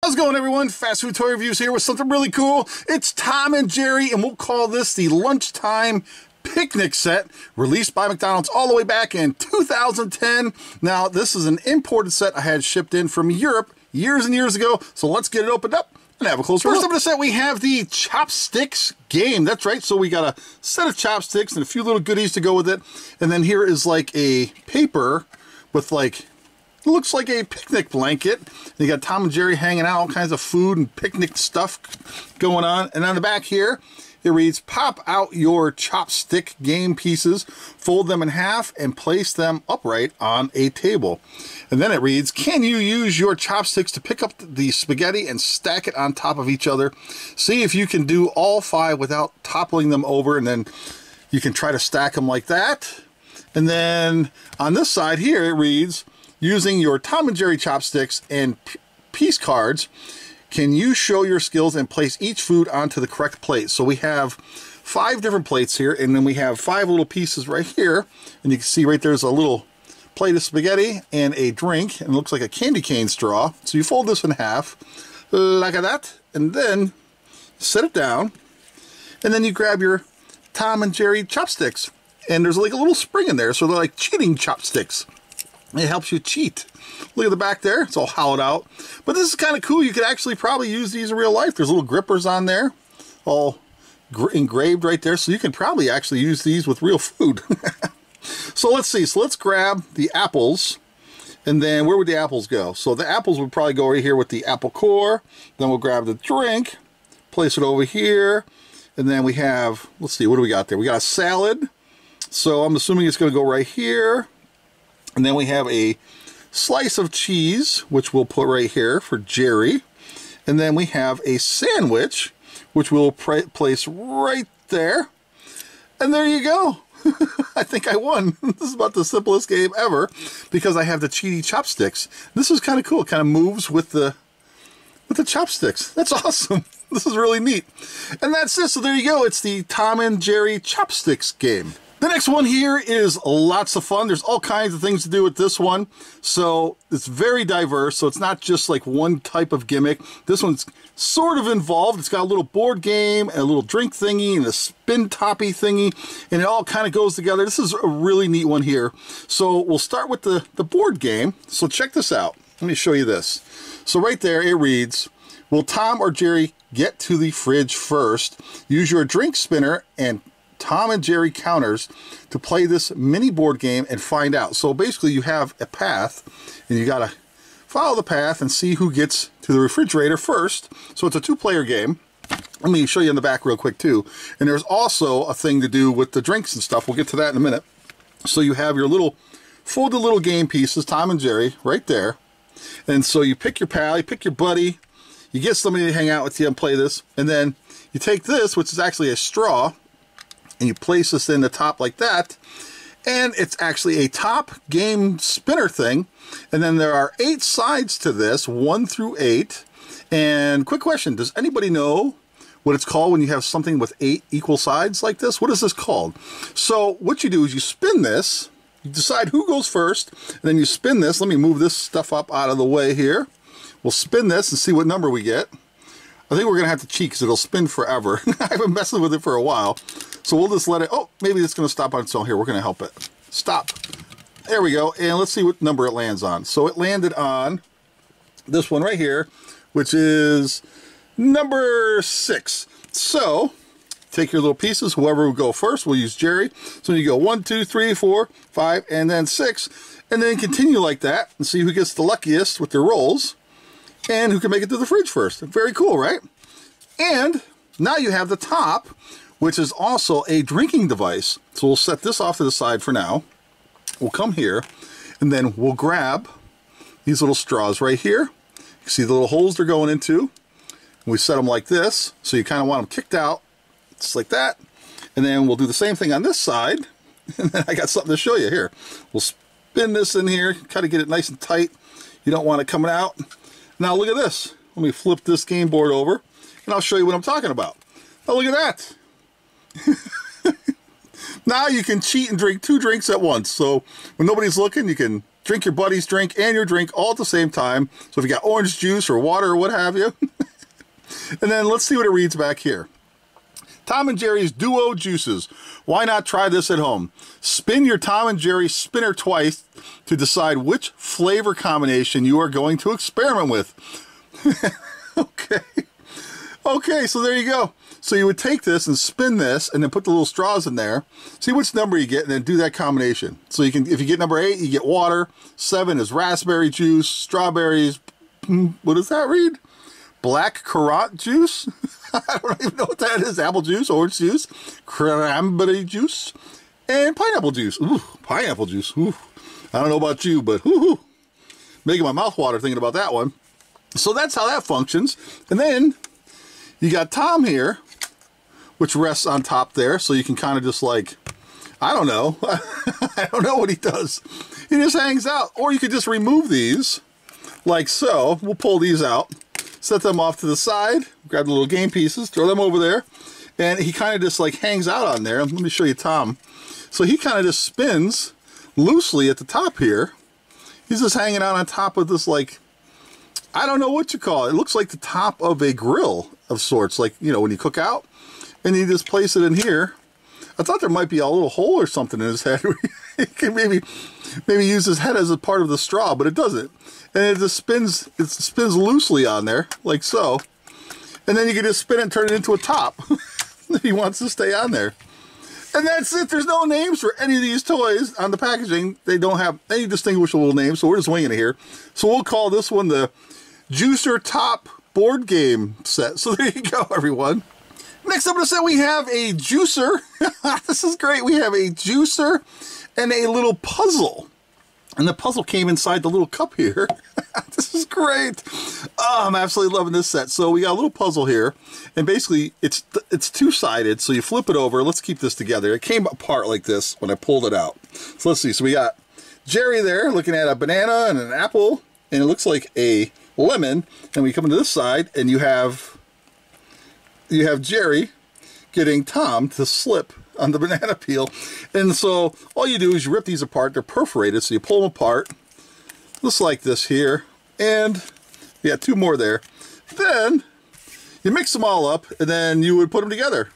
How's it going, everyone? Fast Food Toy Reviews here with something really cool. It's Tom and Jerry, and we'll call this the Lunchtime Picnic Set, released by McDonald's all the way back in 2010. Now, this is an imported set I had shipped in from Europe years and years ago, so let's get it opened up and have a closer look. First up in the set, we have the Chopsticks Game. That's right, so we got a set of chopsticks and a few little goodies to go with it. And then here is like a paper with like, it looks like a picnic blanket. And you got Tom and Jerry hanging out, all kinds of food and picnic stuff going on. And on the back here, it reads, pop out your chopstick game pieces, fold them in half, and place them upright on a table. And then it reads, can you use your chopsticks to pick up the spaghetti and stack it on top of each other? See if you can do all 5 without toppling them over, and then you can try to stack them like that. And then on this side here, it reads, using your Tom and Jerry chopsticks and piece cards, can you show your skills and place each food onto the correct plate? So we have 5 different plates here, and then we have 5 little pieces right here. And you can see right there's a little plate of spaghetti and a drink, and it looks like a candy cane straw. So you fold this in half, like that, and then set it down. And then you grab your Tom and Jerry chopsticks. And there's like a little spring in there, so they're like cheating chopsticks. It helps you cheat. Look at the back there, it's all hollowed out. But this is kind of cool. You could actually probably use these in real life. There's little grippers on there, all engraved right there. So you can probably actually use these with real food. So let's see. So let's grab the apples. And then where would the apples go? So the apples would probably go right here with the apple core. Then we'll grab the drink, place it over here. And then we have, let's see, what do we got there? We got a salad. So I'm assuming it's going to go right here. And then we have a slice of cheese, which we'll put right here for Jerry. And then we have a sandwich, which we'll place right there. And there you go. I think I won. This is about the simplest game ever because I have the cheaty chopsticks. This is kind of cool. It kind of moves with the chopsticks. That's awesome. This is really neat. And that's it. So there you go. It's the Tom and Jerry Chopsticks Game. The next one here is lots of fun. There's all kinds of things to do with this one. So it's very diverse. So it's not just like one type of gimmick. This one's sort of involved. It's got a little board game and a little drink thingy and a spin toppy thingy. And it all kind of goes together. This is a really neat one here. So we'll start with the board game. So check this out. Let me show you this. So right there it reads, will Tom or Jerry get to the fridge first? Use your drink spinner and Tom and Jerry counters to play this mini board game and find out. So basically you have a path and you got to follow the path and see who gets to the refrigerator first. So it's a 2-player game. Let me show you in the back real quick too. And there's also a thing to do with the drinks and stuff. We'll get to that in a minute. So you have your little folded little game pieces, Tom and Jerry, right there. And so you pick your pal, you pick your buddy, you get somebody to hang out with you and play this. And then you take this, which is actually a straw, and you place this in the top like that, and it's actually a top game spinner thing. And then there are 8 sides to this, 1 through 8. And quick question, does anybody know what it's called when you have something with 8 equal sides like this? What is this called? So what you do is you spin this, you decide who goes first, and then you spin this. Let me move this stuff up out of the way here. We'll spin this and see what number we get. I think we're going to have to cheat because it'll spin forever. I've been messing with it for a while. So we'll just let it, oh, maybe it's going to stop on its own. Here, we're going to help it. Stop. There we go. And let's see what number it lands on. So it landed on this one right here, which is number 6. So take your little pieces. Whoever will go first, we'll use Jerry. So you go 1, 2, 3, 4, 5, and then 6. And then continue like that and see who gets the luckiest with their rolls and who can make it to the fridge first. Very cool, right? And now you have the top, which is also a drinking device. So we'll set this off to the side for now. We'll come here, and then we'll grab these little straws right here. You see the little holes they're going into. We set them like this, so you kind of want them kicked out, just like that. And then we'll do the same thing on this side. And then I got something to show you here. We'll spin this in here, kind of get it nice and tight. You don't want it coming out. Now look at this. Let me flip this game board over, and I'll show you what I'm talking about. Oh, look at that. Now you can cheat and drink 2 drinks at once. So when nobody's looking, you can drink your buddy's drink and your drink all at the same time. So if you got orange juice or water or what have you. And then let's see what it reads back here. Tom and Jerry's Duo Juices. Why not try this at home? Spin your Tom and Jerry spinner twice to decide which flavor combination you are going to experiment with. Okay. Okay, so there you go. So you would take this and spin this and then put the little straws in there, see which number you get, and then do that combination. So you can, if you get number 8, you get water. 7 is raspberry juice, strawberries, what does that read? Black currant juice? I don't even know what that is. Apple juice, orange juice, cranberry juice, and pineapple juice. Ooh, pineapple juice. Ooh. I don't know about you, but ooh, making my mouth water thinking about that one. So that's how that functions. And then you got Tom here, which rests on top there, so you can kind of just like, I don't know. I don't know what he does. He just hangs out. Or you could just remove these, like so. We'll pull these out, set them off to the side, grab the little game pieces, throw them over there, and he kind of just like hangs out on there. Let me show you Tom. So he kind of just spins loosely at the top here. He's just hanging out on top of this, like, I don't know what you call it. It looks like the top of a grill of sorts, like, you know, when you cook out. And you just place it in here. I thought there might be a little hole or something in his head. He can maybe use his head as a part of the straw, but it doesn't. And it just spins, it spins loosely on there, like so. And then you can just spin it and turn it into a top if he wants to stay on there. And that's it. There's no names for any of these toys on the packaging. They don't have any distinguishable names, so we're just winging it here. So we'll call this one the Juicer Top board game set. So there you go, everyone. Next up in the set, we have a juicer. This is great. We have a juicer and a little puzzle. And the puzzle came inside the little cup here. This is great. Oh, I'm absolutely loving this set. So we got a little puzzle here. And basically, it's two-sided. So you flip it over. Let's keep this together. It came apart like this when I pulled it out. So let's see. So we got Jerry there looking at a banana and an apple. And it looks like a lemon. And we come to this side, and you have Jerry getting Tom to slip on the banana peel. And so all you do is you rip these apart. They're perforated, so you pull them apart just like this here. And yeah, 2 more there. Then you mix them all up, and then you would put them together.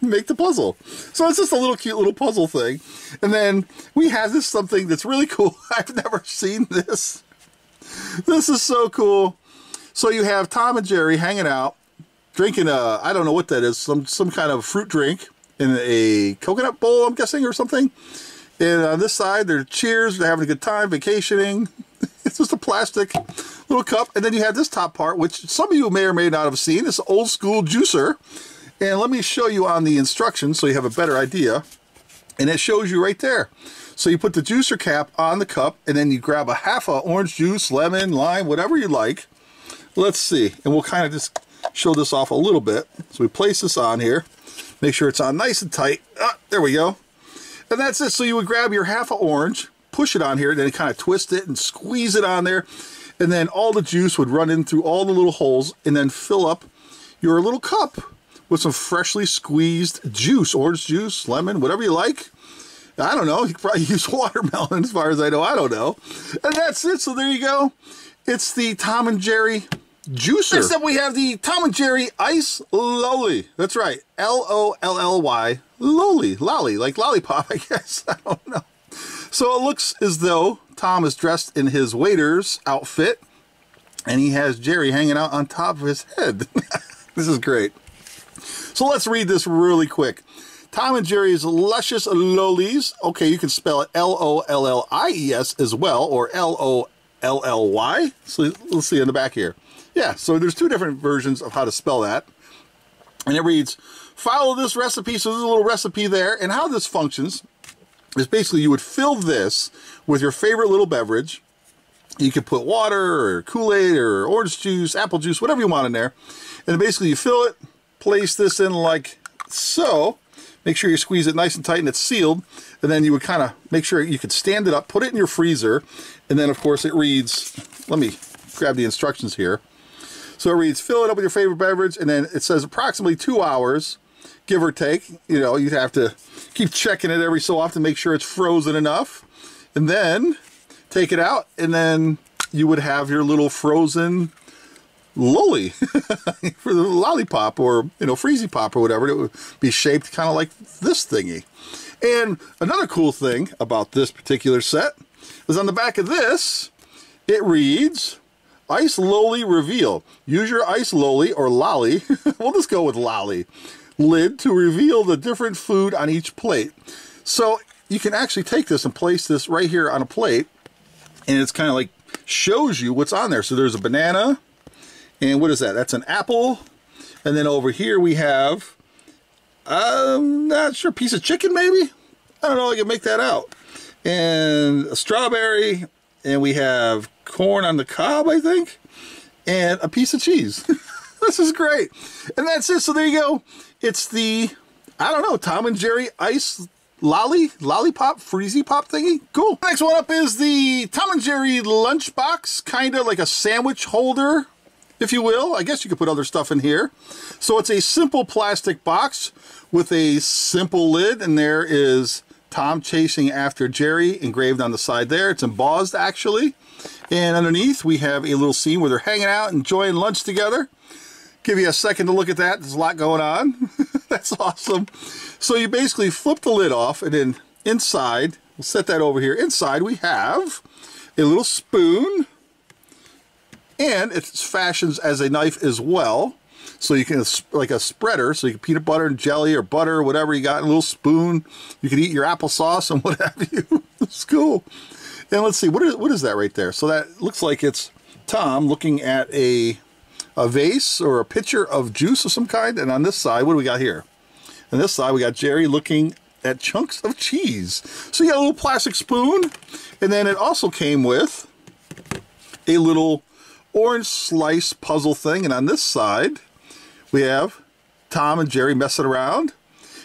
Make the puzzle. So it's just a little cute little puzzle thing. And then we have this something that's really cool. I've never seen this. This is so cool. So you have Tom and Jerry hanging out, drinking a, I don't know what that is, some kind of fruit drink in a coconut bowl, I'm guessing, or something. And on this side, they're cheers, they're having a good time, vacationing. It's just a plastic little cup. And then you have this top part, which some of you may or may not have seen. It's an old school juicer. And let me show you on the instructions so you have a better idea. And it shows you right there. So you put the juicer cap on the cup, and then you grab a half of orange juice, lemon, lime, whatever you like. Let's see. And we'll kind of just show this off a little bit. So we place this on here. Make sure it's on nice and tight. There we go. And that's it. So you would grab your half of orange, push it on here, then kind of twist it and squeeze it on there. And then all the juice would run in through all the little holes and then fill up your little cup with some freshly squeezed juice, orange juice, lemon, whatever you like. I don't know. You could probably use watermelon as far as I know. I don't know. And that's it. So there you go. It's the Tom and Jerry juicer. Next up, we have the Tom and Jerry Ice Lolly. That's right. L-O-L-L-Y. Lolly. Lolly. Like lollipop, I guess. I don't know. So it looks as though Tom is dressed in his waiter's outfit, and he has Jerry hanging out on top of his head. This is great. So let's read this really quick. Tom and Jerry's Luscious Lollies. Okay, you can spell it L-O-L-L-I-E-S as well, or L-O-L-L-Y. So let's see in the back here. Yeah, so there's 2 different versions of how to spell that. And it reads, follow this recipe. So there's a little recipe there. And how this functions is basically you would fill this with your favorite little beverage. You could put water or Kool-Aid or orange juice, apple juice, whatever you want in there. And basically you fill it, place this in like so. Make sure you squeeze it nice and tight and it's sealed. And then you would kind of make sure you could stand it up, put it in your freezer. And then, of course, it reads, let me grab the instructions here. So it reads, fill it up with your favorite beverage. And then it says approximately 2 hours, give or take. You know, you'd have to keep checking it every so often, make sure it's frozen enough. and then take it out, and then you would have your little frozen lolly for the lollipop, or freezy pop or whatever. It would be shaped kind of like this thingy. And another cool thing about this particular set is on the back of this, it reads, Ice Lolly Reveal. Use your ice lolly or lolly, we'll just go with lolly, lid to reveal the different food on each plate. So you can actually take this and place this right here on a plate, and it's kind of like shows you what's on there. So there's a banana, and what is that? That's an apple. And then over here we have, I'm not sure, piece of chicken maybe? I don't know, I can make that out. And a strawberry, and we have corn on the cob, I think, and a piece of cheese. This is great. And that's it. So there you go. It's the, I don't know, Tom and Jerry ice lollipop, freezy pop thingy. Cool. Next one up is the Tom and Jerry lunchbox, kind of like a sandwich holder, if you will. I guess you could put other stuff in here. So it's a simple plastic box with a simple lid, and there is Tom chasing after Jerry engraved on the side there. It's embossed actually. And underneath we have a little scene where they're hanging out, enjoying lunch together. Give you a second to look at that. There's a lot going on. That's awesome. So you basically flip the lid off, and then inside, we'll set that over here. Inside we have a little spoon, and it's fashioned as a knife as well. So you can, like a spreader, so you can peanut butter and jelly or butter or whatever you got, a little spoon. You can eat your applesauce and what have you. It's cool. And let's see, what is that right there? So that looks like it's Tom looking at a vase or a pitcher of juice of some kind. And on this side, what do we got here? On this side, we got Jerry looking at chunks of cheese. So you got a little plastic spoon. And then it also came with a little orange slice puzzle thing. And on this side, we have Tom and Jerry messing around.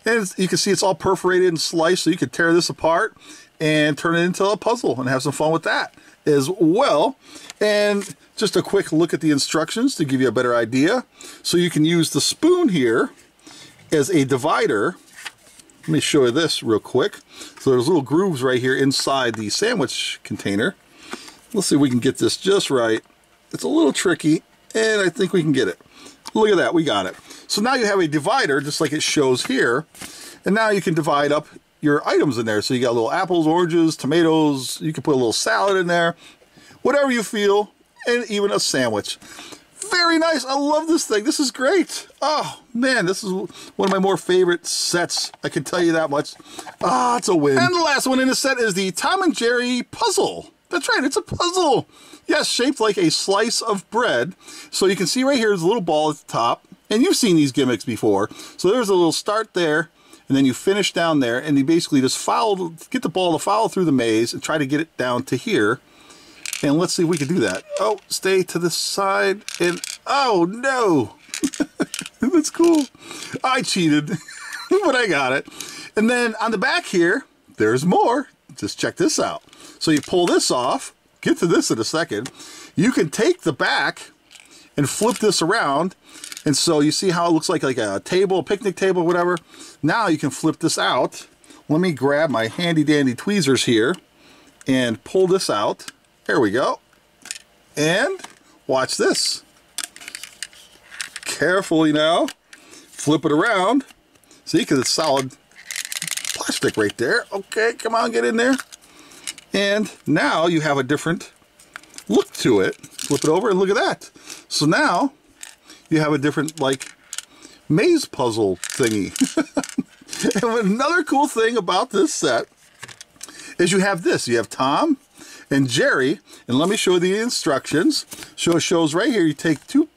And you can see it's all perforated and sliced, so you can tear this apart and turn it into a puzzle and have some fun with that as well. And just a quick look at the instructions to give you a better idea. So you can use the spoon here as a divider. Let me show you this real quick. So there's little grooves right here inside the sandwich container. Let's see if we can get this just right. It's a little tricky, and I think we can get it. Look at that, we got it. So now you have a divider, just like it shows here, and now you can divide up your items in there. So you got little apples, oranges, tomatoes, you can put a little salad in there, whatever you feel, and even a sandwich. Very nice. I love this thing. This is great. Oh, man, this is one of my more favorite sets. I can tell you that much. Ah, it's a win. And the last one in the set is the Tom and Jerry puzzle. That's right, it's a puzzle. Yes, shaped like a slice of bread. So you can see right here, there's a little ball at the top. And you've seen these gimmicks before. So there's a little start there, and then you finish down there, and you basically just get the ball to follow through the maze and try to get it down to here. And let's see if we can do that. Oh, stay to the side, and oh no! That's cool. I cheated, but I got it. And then on the back here, there's more. Just check this out. So you pull this off, get to this in a second. You can take the back and flip this around. And so you see how it looks like a table, a picnic table, whatever. Now you can flip this out. Let me grab my handy dandy tweezers here and pull this out. There we go. And watch this. Carefully now. Flip it around. See, because it's solid plastic right there. Okay, come on, get in there. And now you have a different look to it. Flip it over and look at that. So now you have a different, like, maze puzzle thingy. And another cool thing about this set is you have this. You have Tom and Jerry, and let me show you the instructions. So it shows right here, you take 2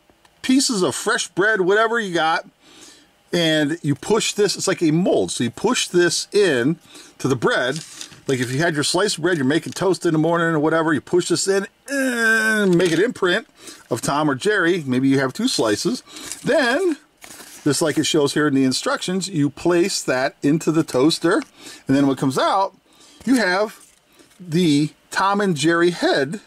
pieces of fresh bread, whatever you got, and you push this. It's like a mold. So you push this in to the bread. Like if you had your sliced bread, you're making toast in the morning or whatever, you push this in and make an imprint of Tom or Jerry. Maybe you have 2 slices. Then, just like it shows here in the instructions, you place that into the toaster. And then when it comes out, you have the Tom and Jerry head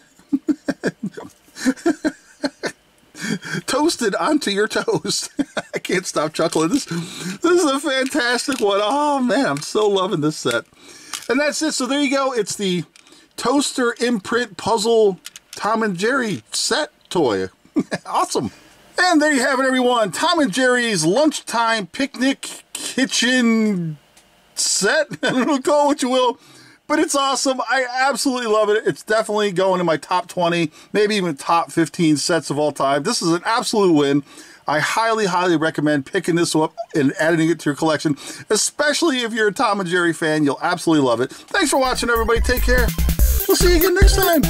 toasted onto your toast. I can't stop chuckling. This is a fantastic one. Oh man, I'm so loving this set. And that's it. So there you go. It's the toaster imprint puzzle Tom and Jerry set toy. Awesome. And there you have it, everyone. Tom and Jerry's lunchtime picnic kitchen set. I don't know, call it what you will, but it's awesome. I absolutely love it. It's definitely going in my top 20, maybe even top 15 sets of all time. This is an absolute win. I highly, highly recommend picking this up and adding it to your collection, especially if you're a Tom and Jerry fan. You'll absolutely love it. Thanks for watching, everybody. Take care. We'll see you again next time.